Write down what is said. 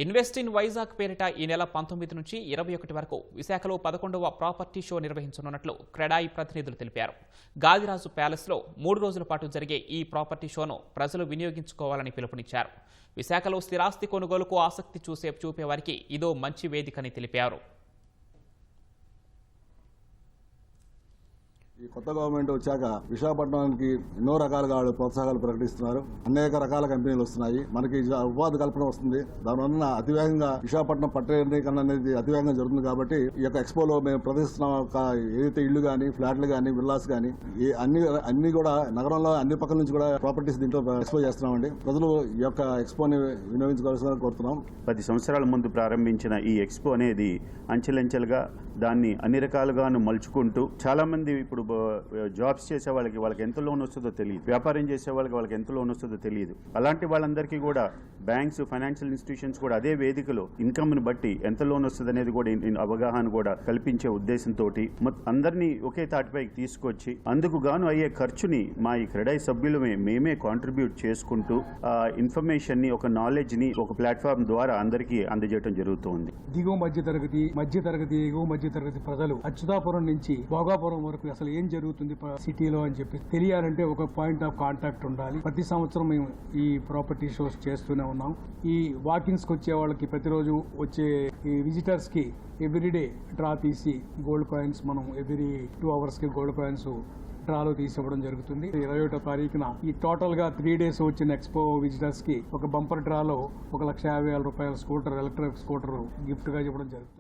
Invest in Vizag పేరిట ఈ నెల 19 నుంచి 21 వరకు విశాఖలో 11వ ప్రాపర్టీ షో నిర్వహించనున్నట్లు క్రెడాయి ప్రతినిధులు తెలిపారు. గాదిరాజు ప్యాలెస్లో 3 రోజుల పాటు జరిగే ఈ ప్రాపర్టీ షోను ప్రజలు వినియోగించుకోవాలని పిలుపునిచ్చారు. విశాఖలో స్థిరాస్తి కొనుగోలుకు ఆసక్తి చూపేవారికి ఇదో మంచి వేదికని తెలిపారు. ఈ కొత్త గవర్నమెంట్ వచ్చాక విశాఖపట్నానికి ఎన్నో రకాలుగా ప్రోత్సాహాలు ప్రకటిస్తున్నారు. అనేక రకాల కంపెనీలు వస్తున్నాయి. మనకి ఉపాధి కల్పన వస్తుంది. దానివల్ల అతివేగంగా విశాఖపట్నం పట్టణీకరణ అనేది అతివేగంగా జరుగుతుంది. కాబట్టి ఈ యొక్క ఎక్స్పోలో మేము ప్రదర్శిస్తున్న ఏదైతే ఇళ్లు కానీ, ఫ్లాట్లు కానీ, విల్లాస్ కానీ అన్ని కూడా నగరంలో అన్ని పక్కల నుంచి కూడా ప్రాపర్టీస్ దీంట్లో ఎక్స్పో చేస్తున్నామండి. ప్రజలు ఈ యొక్క ఎక్స్పోని వినియోగించుకోవాల్సిన కోరుతున్నాం. 10 సంవత్సరాల ముందు ప్రారంభించిన ఈ ఎక్స్పో అనేది అంచెలంచెలుగా దాన్ని అన్ని రకాలుగాను మలుచుకుంటూ చాలా మంది ఇప్పుడు జాబ్స్ చేసే వాళ్ళకి ఎంత లోన్ వస్తుందో తెలియదు, వ్యాపారం చేసే వాళ్ళకి ఎంత లోన్ వస్తుందో తెలియదు. అలాంటి వాళ్ళందరికీ కూడా బ్యాంక్స్, ఫైనాన్షియల్ ఇన్స్టిట్యూషన్స్ కూడా అదే వేదికలో ఇన్కమ్ని బట్టి ఎంత లోన్ వస్తుంది అనేది కూడా అవగాహన కూడా కల్పించే ఉద్దేశంతో అందరినీ ఒకే తాటిపైకి తీసుకొచ్చి అందుకు గాను అయ్యే ఖర్చుని మా ఈ క్రెడాయి సభ్యులు మేమే కాంట్రిబ్యూట్ చేసుకుంటూ ఇన్ఫర్మేషన్ ని, ఒక నాలెడ్జ్ ని ఒక ప్లాట్ఫామ్ ద్వారా అందరికీ అందజేయడం జరుగుతుంది. దిగువ మధ్యతరగతి, ఎగువ మధ్యతరగతి ప్రజలు అచ్యుతాపురం నుంచి భోగాపురం వరకు అసలు ఏం జరుగుతుంది సిటీలో అని చెప్పి తెలియాలంటే ఒక పాయింట్ ఆఫ్ కాంటాక్ట్ ఉండాలి. ప్రతి సంవత్సరం మేము ఈ ప్రాపర్టీ షోస్ చేస్తూనే ఉన్నాం. ఈ వాకిన్స్ కి వచ్చే వాళ్ళకి, ప్రతిరోజు వచ్చే ఈ విజిటర్స్ కి ఎవ్రీడే డ్రా తీసి గోల్డ్ కాయిన్స్ మనం ఎవ్రీ 2 hours కి గోల్డ్ కాయిన్స్ డ్రాలో తీసివ్వడం జరుగుతుంది. 21వ తారీఖున ఈ టోటల్ గా 3 days వచ్చిన ఎక్స్పో విజిటర్స్ కి ఒక బంపర్ డ్రాలో 1,50,000 రూపాయల స్కూటర్, ఎలక్ట్రిక్ స్కూటర్ గిఫ్ట్ గా ఇవ్వడం జరుగుతుంది.